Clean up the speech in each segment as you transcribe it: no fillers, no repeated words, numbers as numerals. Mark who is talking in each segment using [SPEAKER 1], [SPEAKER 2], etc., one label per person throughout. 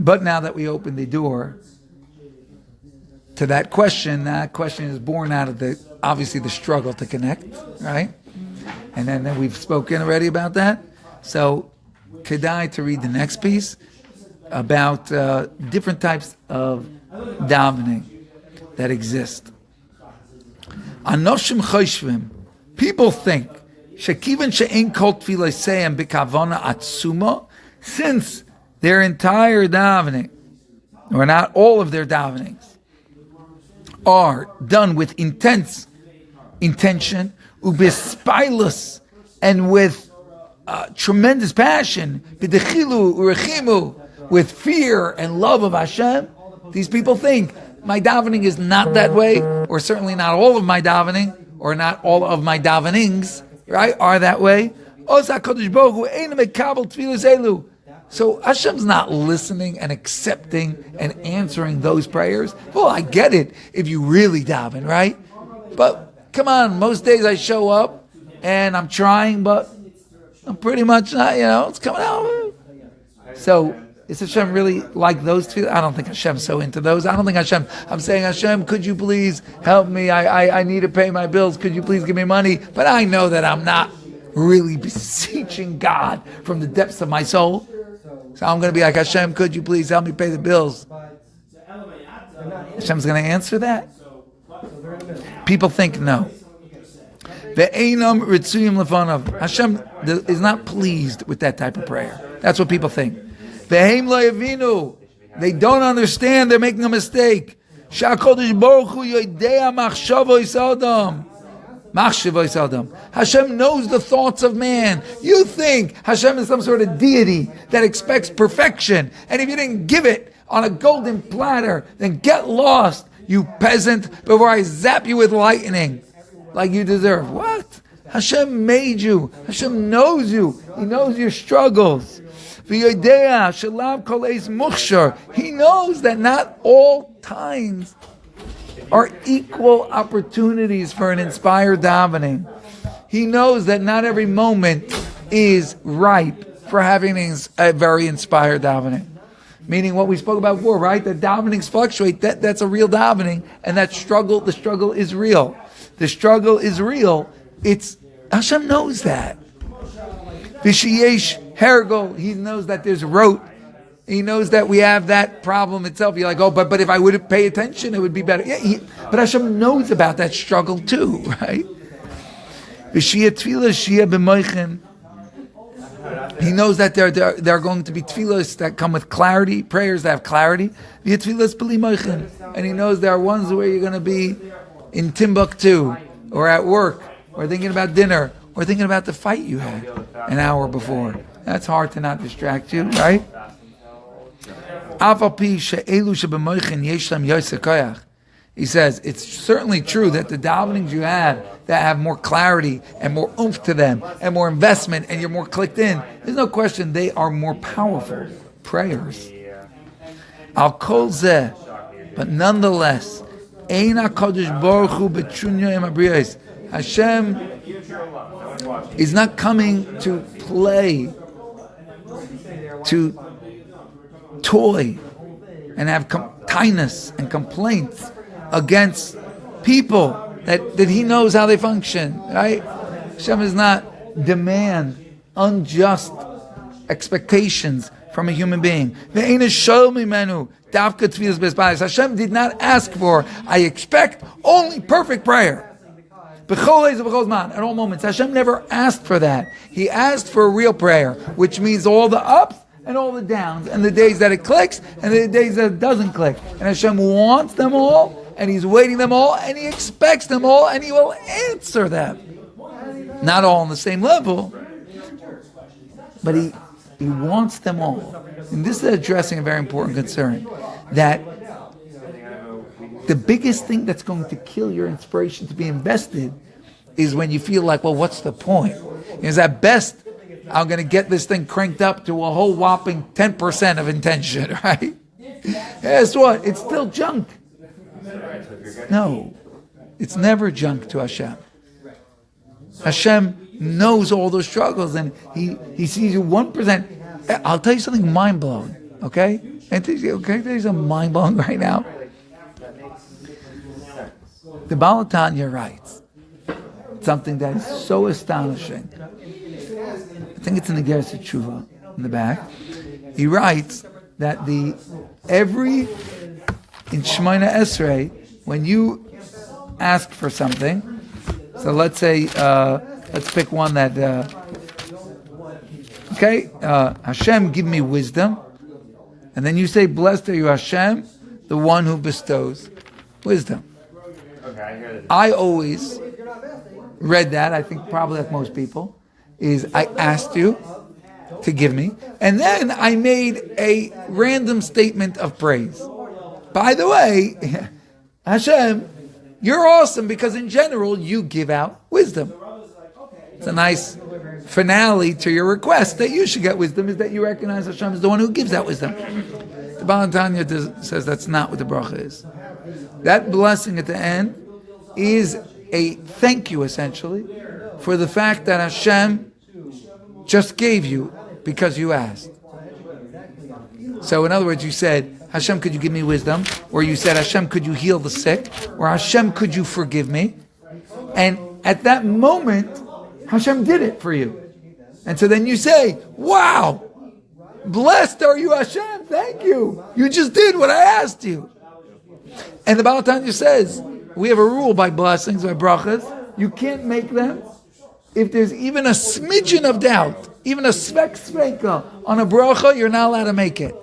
[SPEAKER 1] But now that we open the door to that question is born out of obviously the struggle to connect, right? And then we've spoken already about that. So, kedai to read the next piece about different types of davening that exist. Anoshim choshvim, people think shekivan she'ein kol tfilaseihem b'kavana atzuma, since their entire davening, or not all of their davenings, are done with intense intention, ubispilus, and with tremendous passion, b'dechilu urechimu, with fear and love of Hashem. These people think my davening is not that way, or certainly not all of my davening, or not all of my davenings, right, are that way. So Hashem's not listening and accepting and answering those prayers. Well, I get it if you really daven, right? But come on, most days I show up and I'm trying, but I'm pretty much not, it's coming out. So is Hashem really like those two? I don't think Hashem's so into those. I don't think I'm saying, Hashem, could you please help me? I need to pay my bills. Could you please give me money? But I know that I'm not really beseeching God from the depths of my soul. So I'm going to be like, Hashem, could you please help me pay the bills? Hashem's going to answer that? People think no. Hashem is not pleased with that type of prayer. That's what people think. They don't understand. They're making a mistake. Hashem knows the thoughts of man. You think Hashem is some sort of deity that expects perfection, and if you didn't give it on a golden platter, then get lost, you peasant, before I zap you with lightning like you deserve. What? Hashem made you. Hashem knows you. He knows your struggles. He knows that not all times are equal opportunities for an inspired davening. He knows that not every moment is ripe for having a very inspired davening. Meaning what we spoke about before, right? That davenings fluctuate. That's a real davening, and the struggle is real. The struggle is real. Hashem knows that. Vishiyesh hergol, he knows that there's rote. He knows that we have that problem itself. You're like, but if I would pay attention, it would be better. Yeah, but Hashem knows about that struggle too, right? He knows that there are going to be tefillas that come with clarity, prayers that have clarity. And he knows there are ones where you're going to be in Timbuktu, or at work, or thinking about dinner, or thinking about the fight you had an hour before. That's hard to not distract you, right? He says, it's certainly true that the davenings you have that have more clarity and more oomph to them and more investment and you're more clicked in, there's no question they are more powerful prayers. Al kol zeh, but nonetheless, Ein HaKadosh Baruch Hu b'trunya im habriyos. Hashem is not coming to play, to toy, and have kindness and complaints against people that He knows how they function, right? Hashem does not demand unjust expectations from a human being. Hashem did not ask for, I expect only perfect prayer. At all moments. Hashem never asked for that. He asked for a real prayer, which means all the ups and all the downs, and the days that it clicks, and the days that it doesn't click. And Hashem wants them all, and He's waiting them all, and He expects them all, and He will answer them. Not all on the same level, but He wants them all. And this is addressing a very important concern, that the biggest thing that's going to kill your inspiration to be invested is when you feel like, well, what's the point? Is at best, I'm going to get this thing cranked up to a whole whopping 10% of intention, right? Guess what? It's still junk. No, it's never junk to Hashem. Hashem knows all those struggles, and He sees you 1%. I'll tell you something mind-blowing. Okay? And there's a mind blowing right now. The Baal Tanya writes something that is so astonishing. I think it's in the Geras Tshuva in the back. He writes that every in Shemona Esrei, when you ask for something, so let's say let's pick one that Hashem, give me wisdom, and then you say, blessed are you, Hashem, the one who bestows wisdom. I always read that, I think probably like most people, is I asked you to give me, and then I made a random statement of praise. By the way, Hashem, you're awesome because in general you give out wisdom. It's a nice finale to your request that you should get wisdom, is that you recognize Hashem is the one who gives out wisdom. The Baal Tanya says that's not what the bracha is. That blessing at the end is a thank you, essentially, for the fact that Hashem just gave you because you asked. So in other words, you said, Hashem, could you give me wisdom? Or you said, Hashem, could you heal the sick? Or Hashem, could you forgive me? And at that moment, Hashem did it for you. And so then you say, wow, blessed are you, Hashem, thank you. You just did what I asked you. And the Baal Tanya says, we have a rule by blessings, by brachas, you can't make them if there's even a smidgen of doubt, even a sveka on a bracha, you're not allowed to make it.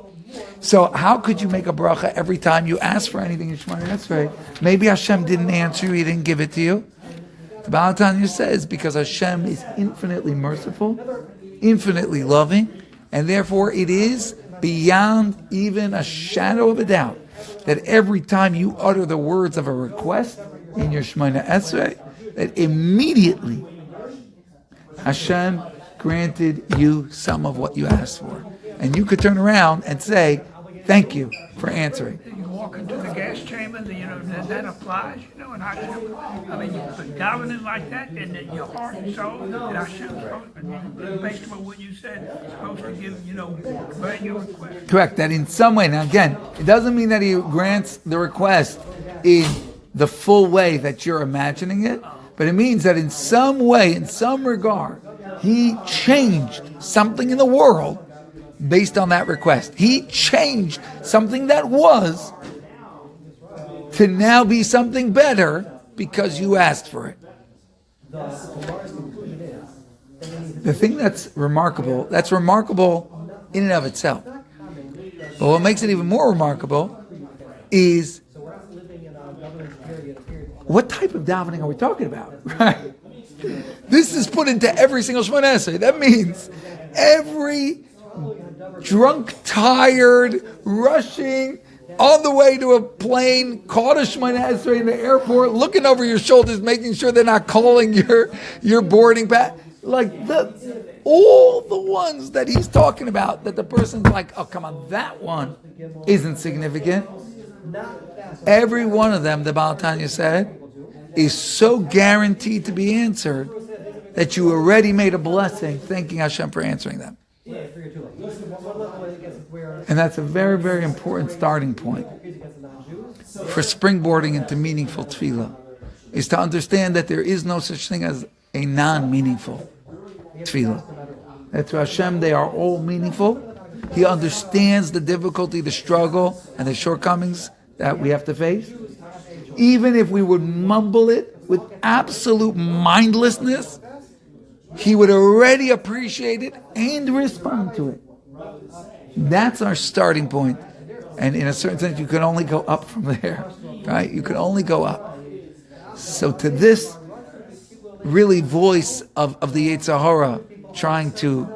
[SPEAKER 1] So how could you make a bracha every time you ask for anything in Shemona Esrei? Maybe Hashem didn't answer you, He didn't give it to you. The Baal Tanya says because Hashem is infinitely merciful, infinitely loving, and therefore it is beyond even a shadow of a doubt that every time you utter the words of a request in your Shemona Esrei, that immediately Hashem granted you some of what you asked for. And you could turn around and say, thank you for answering.
[SPEAKER 2] You walk into the gas chamber, that applies, and Hashem, you put davening like that, and then your heart and soul, and Hashem, based on what you said, supposed to give, grant your request.
[SPEAKER 1] Correct, that in some way, now again, it doesn't mean that He grants the request in the full way that you're imagining it, but it means that in some way, in some regard, He changed something in the world based on that request. He changed something that was to now be something better because you asked for it. The thing that's remarkable in and of itself. But what makes it even more remarkable is what type of davening are we talking about? Right? This is put into every single Shemona Esrei. That means every drunk, tired, rushing, on the way to a plane, caught a Shemona Esrei in the airport, looking over your shoulders, making sure they're not calling your boarding pass. Like all the ones that he's talking about, that the person's like, oh, come on, that one isn't significant. Every one of them, the Baal Tanya said, is so guaranteed to be answered that you already made a blessing thanking Hashem for answering them. And that's a very, very important starting point for springboarding into meaningful tefillah, is to understand that there is no such thing as a non-meaningful tefillah. That to Hashem they are all meaningful. He understands the difficulty, the struggle, and the shortcomings that we have to face. Even if we would mumble it with absolute mindlessness, He would already appreciate it and respond to it. That's our starting point. And in a certain sense, you can only go up from there. Right? You can only go up. So to this really voice of the Yetzer Hara trying to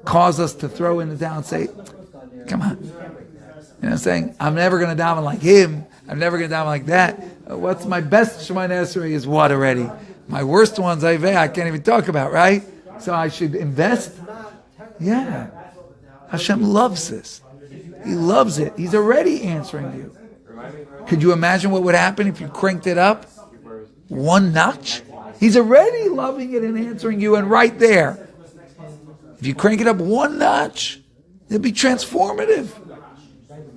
[SPEAKER 1] cause us to throw in the towel and say, come on. Saying, I'm never going to daven like him. I'm never going to daven like that. What's my best Shemona Esrei is what already? My worst ones, I can't even talk about, right? So I should invest? Yeah. Hashem loves this. He loves it. He's already answering you. Could you imagine what would happen if you cranked it up one notch? He's already loving it and answering you, and right there. If you crank it up one notch, They'll be transformative.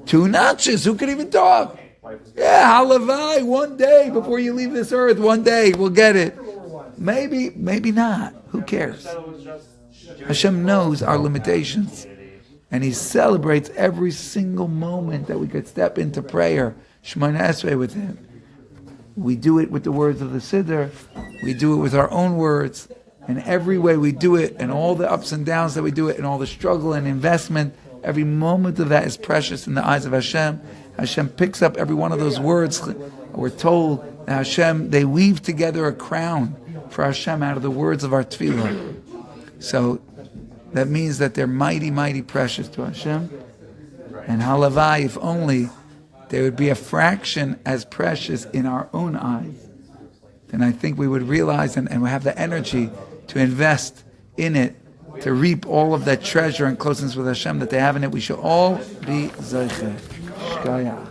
[SPEAKER 1] 2 notches. Who could even talk? Yeah, halavai. One day before you leave this earth, one day we'll get it. Maybe not. Who cares? Hashem knows our limitations, and He celebrates every single moment that we could step into prayer, Shemona Esrei, with Him. We do it with the words of the Siddur. We do it with our own words. And every way we do it, and all the ups and downs that we do it, and all the struggle and investment, every moment of that is precious in the eyes of Hashem. Hashem picks up every one of those words. We're told that Hashem, they weave together a crown for Hashem out of the words of our tefillah. So that means that they're mighty, mighty precious to Hashem. And halavai, if only there would be a fraction as precious in our own eyes, then I think we would realize and we have the energy to invest in it, to reap all of that treasure and closeness with Hashem that they have in it. We should all be zeicher. Shkaya.